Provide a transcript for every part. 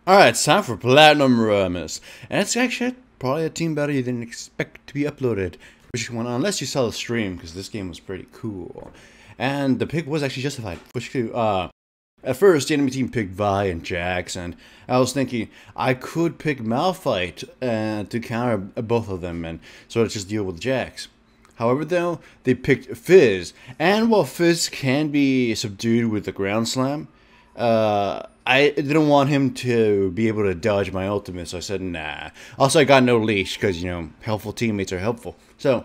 Alright, it's time for Platinum Rammus. And it's actually probably a team battle you didn't expect to be uploaded. Which one, unless you saw the stream, because this game was pretty cool. And the pick was actually justified. At first, the enemy team picked Vi and Jax, and I was thinking I could pick Malphite to counter both of them and sort of just deal with Jax. However, though, they picked Fizz, and while Fizz can be subdued with the ground slam, I didn't want him to be able to dodge my ultimate, so I said, nah. Also, I got no leash, because, you know, helpful teammates are helpful. So,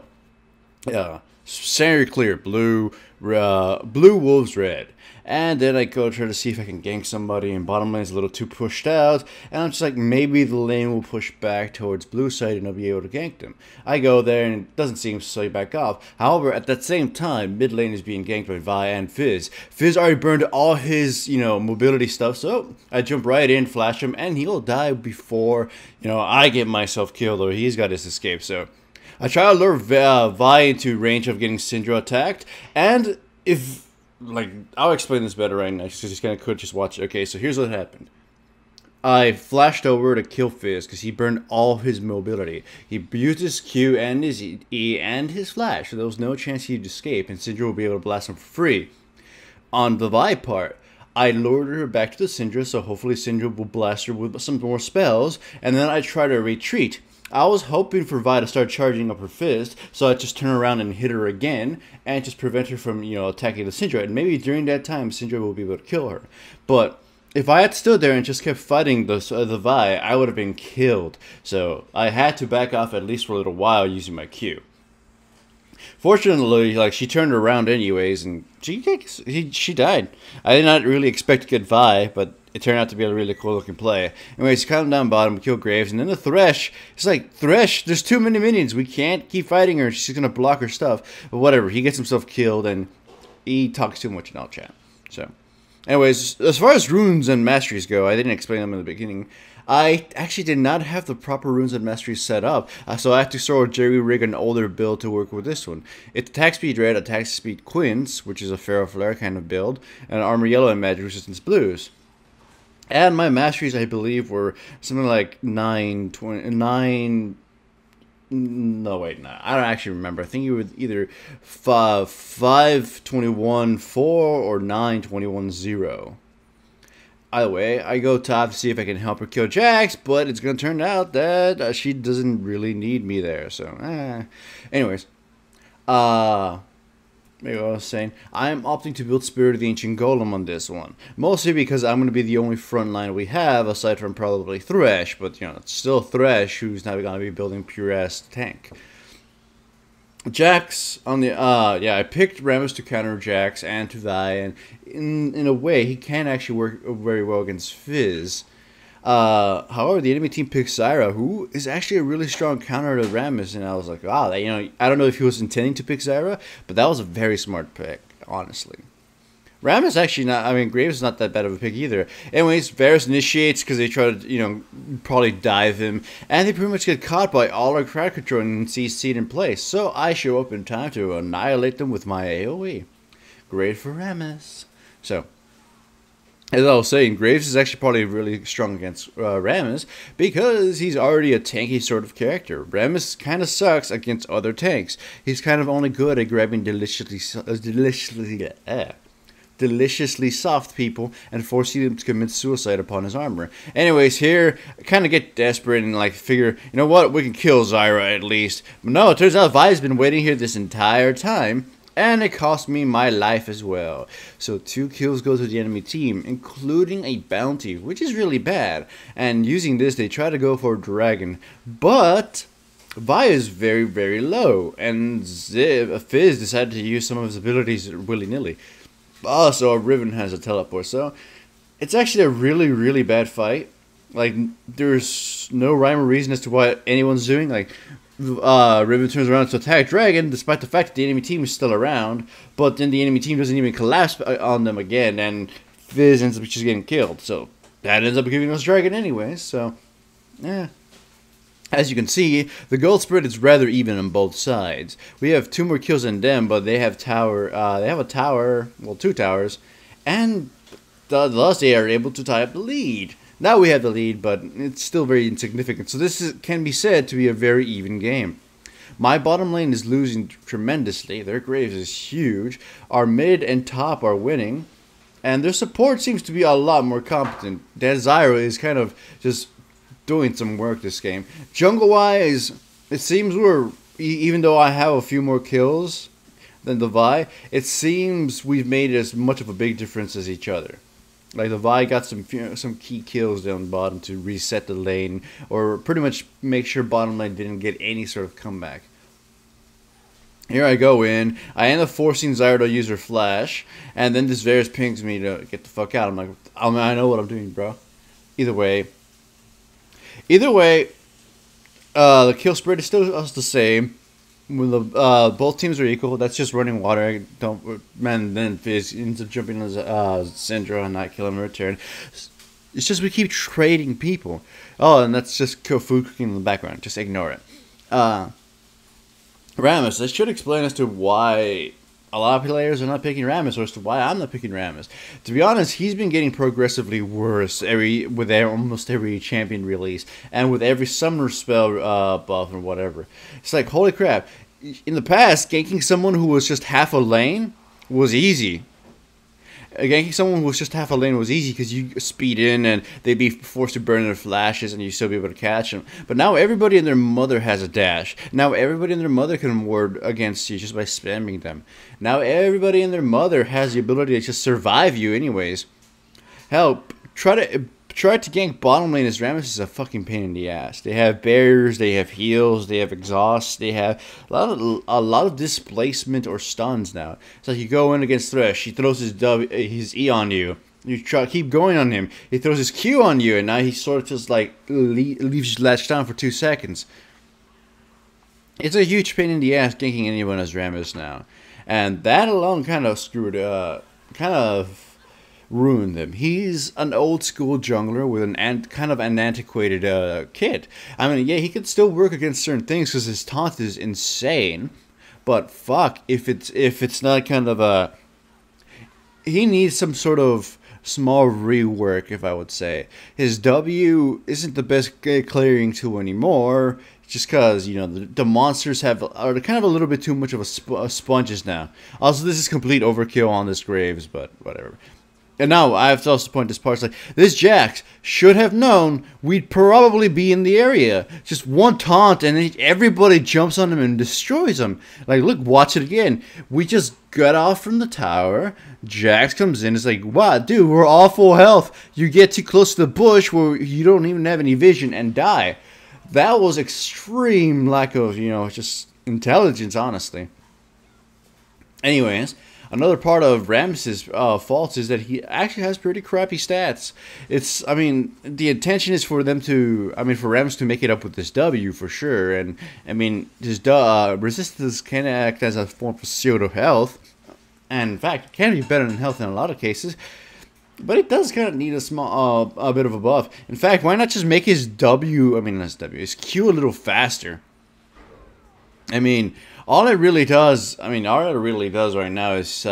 standard clear, blue, wolves, red. And then I go try to see if I can gank somebody, and bottom lane's a little too pushed out, and I'm just like, maybe the lane will push back towards blue side and I'll be able to gank them. I go there and it doesn't seem so back off. However, at that same time, mid lane is being ganked by Vi and Fizz. Fizz already burned all his, mobility stuff, so I jump right in, flash him, and he'll die before, I get myself killed, or he's got his escape, so I try to lure Vi into range of getting Syndra attacked, and I'll explain this better right now, because you kind of could just watch it. Okay, so here's what happened. I flashed over to kill Fizz, because he burned all his mobility. He used his Q and his E and his flash, so there was no chance he'd escape, and Syndra will be able to blast him for free. On the Vi part, I lured her back to the Syndra, so hopefully Syndra will blast her with some more spells, and then I try to retreat. I was hoping for Vi to start charging up her fist, so I just turn around and hit her again, and just prevent her from, attacking the Syndra. And maybe during that time, Syndra will be able to kill her. But if I had stood there and just kept fighting the Vi, I would have been killed. So I had to back off at least for a little while using my Q. Fortunately, she turned around anyways, and she died. I did not really expect to get Vi, but it turned out to be a really cool looking play. Anyways, come down bottom, kill Graves, and then the Thresh. It's like, Thresh, there's too many minions. We can't keep fighting her. She's going to block her stuff. But whatever, he gets himself killed, and he talks too much in all chat. So, anyways, as far as runes and masteries go, I didn't explain them in the beginning. I actually did not have the proper runes and masteries set up, so I had to sort of jerry-rig an older build to work with this one. It's attack speed red, attack speed quints, which is a Pharaoh Flare kind of build, and armor yellow and magic resistance blues. And my masteries, I believe, were something like 9, 20, 9... No, wait, no. I don't actually remember. I think it was either 5, 21, 4 or 9, 21, 0. Either way, I go top to see if I can help her kill Jax, but it's going to turn out that she doesn't really need me there. So, anyways. Maybe what I was saying, I'm opting to build Spirit of the Ancient Golem on this one. Mostly because I'm going to be the only front line we have, aside from probably Thresh. But, it's still Thresh who's not going to be building pure-ass tank. Jax, on the, I picked Rammus to counter Jax and to Vi, and in a way, he can actually work very well against Fizz. However, the enemy team picked Zyra, who is actually a really strong counter to Rammus, and I was like, wow, I don't know if he was intending to pick Zyra, but that was a very smart pick, honestly. Rammus actually Graves is not that bad of a pick either. Anyways, Varus initiates because they try to, probably dive him, and they pretty much get caught by all our crowd control and CC'd in place, so I show up in time to annihilate them with my AoE. Great for Rammus. So, as I was saying, Graves is actually probably really strong against Rammus because he's already a tanky sort of character. Rammus kind of sucks against other tanks. He's kind of only good at grabbing deliciously soft people and forcing them to commit suicide upon his armor. Anyways, here, I kind of get desperate and figure, you know what, we can kill Zyra at least. But no, it turns out Vi's been waiting here this entire time. And it cost me my life as well. So 2 kills go to the enemy team, including a bounty, which is really bad. And using this, they try to go for a dragon. But Vi is very, very low. And Fizz decided to use some of his abilities willy-nilly. Also, Riven has a teleport. So it's actually a really, really bad fight. There's no rhyme or reason as to what anyone's doing. Riven turns around to attack Dragon, despite the fact that the enemy team is still around, but then the enemy team doesn't even collapse on them again, and Fizz ends up just getting killed. So that ends up giving us Dragon anyways. So, yeah. As you can see, the gold spread is rather even on both sides. We have 2 more kills than them, but they have tower. They have a tower, well, 2 towers, and thus they are able to tie up the lead. Now we have the lead, but it's still very insignificant. So can be said to be a very even game. My bottom lane is losing tremendously. Their Graves is huge. Our mid and top are winning. And their support seems to be a lot more competent. That Zyra is kind of just doing some work this game. Jungle-wise, it seems even though I have a few more kills than the Vi, it seems we've made as much of a big difference as each other. Like the Vi got some key kills down the bottom to reset the lane, or pretty much make sure bottom lane didn't get any sort of comeback. Here I go in. I end up forcing Zyra to use her flash, and then this Varus pings me to get the fuck out. I'm like, I know what I'm doing, bro. Either way, the kill spread is still the same. When both teams are equal, that's just running water. Then Fizz ends up jumping on Syndra and not killing him in return. It's just we keep trading people. Oh, and that's just food cooking in the background. Just ignore it. Rammus, I should explain as to why a lot of players are not picking Rammus, or as to why I'm not picking Rammus. To be honest, he's been getting progressively worse with almost every champion release, and with every summoner spell buff or whatever. It's like, holy crap. In the past, ganking someone who was just half a lane was easy. Ganking someone who was just half a lane was easy because you speed in and they'd be forced to burn their flashes and you'd still be able to catch them. But now everybody and their mother has a dash. Now everybody and their mother can ward against you just by spamming them. Now everybody and their mother has the ability to just survive you anyways. Hell, try to gank bottom lane as Rammus is a fucking pain in the ass. They have barriers, they have heals, they have exhausts, they have a lot of displacement or stuns now. It's like you go in against Thresh, he throws his E on you. You keep going on him, he throws his Q on you, and now he sort of just like leaves you latched down for 2 seconds. It's a huge pain in the ass ganking anyone as Rammus now. And that alone kind of ruined him. He's an old school jungler with kind of an antiquated kit. I mean, yeah, he could still work against certain things because his taunt is insane. But fuck, if it's not kind of a, he needs some sort of small rework, if I would say. His W isn't the best clearing tool anymore, just because, you know, the monsters are kind of a little bit too much of a sponges now. Also, this is complete overkill on this Graves, but whatever. And now I have to also point this part. It's like, this Jax should have known we'd probably be in the area. Just one taunt and everybody jumps on him and destroys him. Like, look, watch it again. We just got off from the tower. Jax comes in. It's like, wow, dude, we're all full health. You get too close to the bush where you don't even have any vision and die. That was extreme lack of, you know, just intelligence, honestly. Anyways, another part of Rammus's faults is that he actually has pretty crappy stats. I mean, the intention is for Rammus to make it up with this W for sure. And, I mean, his resistance can act as a form of shield of health. And, in fact, it can be better than health in a lot of cases. But it does kind of need a bit of a buff. In fact, why not just make his his Q a little faster? I mean, all it really does right now is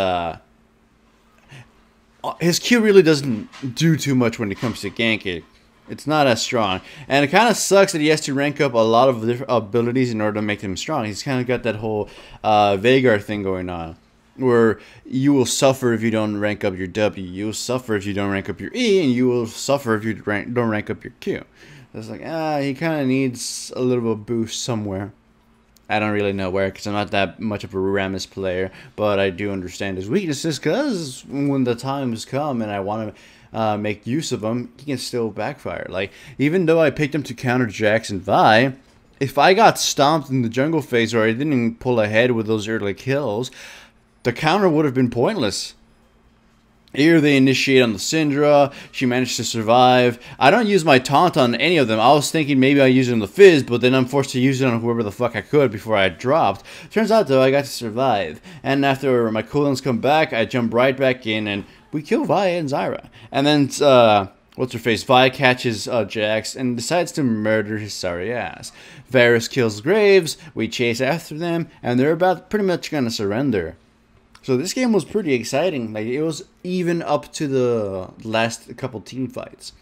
his Q really doesn't do too much when it comes to ganking. It's not as strong, and it kind of sucks that he has to rank up a lot of different abilities in order to make them strong. He's kind of got that whole Veigar thing going on, where you will suffer if you don't rank up your W, you will suffer if you don't rank up your E, and you will suffer if you don't rank up your Q. It's like, he kind of needs a little bit of boost somewhere. I don't really know where, because I'm not that much of a Rammus player, but I do understand his weaknesses, because when the times come and I want to make use of him, he can still backfire. Like, even though I picked him to counter Jax and Vi, if I got stomped in the jungle phase or I didn't pull ahead with those early kills, the counter would have been pointless. Here they initiate on the Syndra. She managed to survive. I don't use my taunt on any of them. I was thinking maybe I use it on the Fizz, but then I'm forced to use it on whoever the fuck I could before I dropped. Turns out, though, I got to survive. And after my cooldowns come back, I jump right back in, and we kill Vi and Zyra. And then, what's-her-face? Vi catches Jax and decides to murder his sorry ass. Varus kills Graves. We chase after them, and they're about pretty much gonna surrender. So this game was pretty exciting. Like, it was even up to the last couple team fights.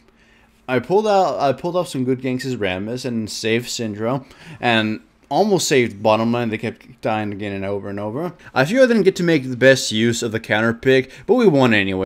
I pulled off some good ganks as Rammus and saved Syndra, and almost saved bottom lane. They kept dying again and over and over. I feel I didn't get to make the best use of the counter pick, but we won anyway.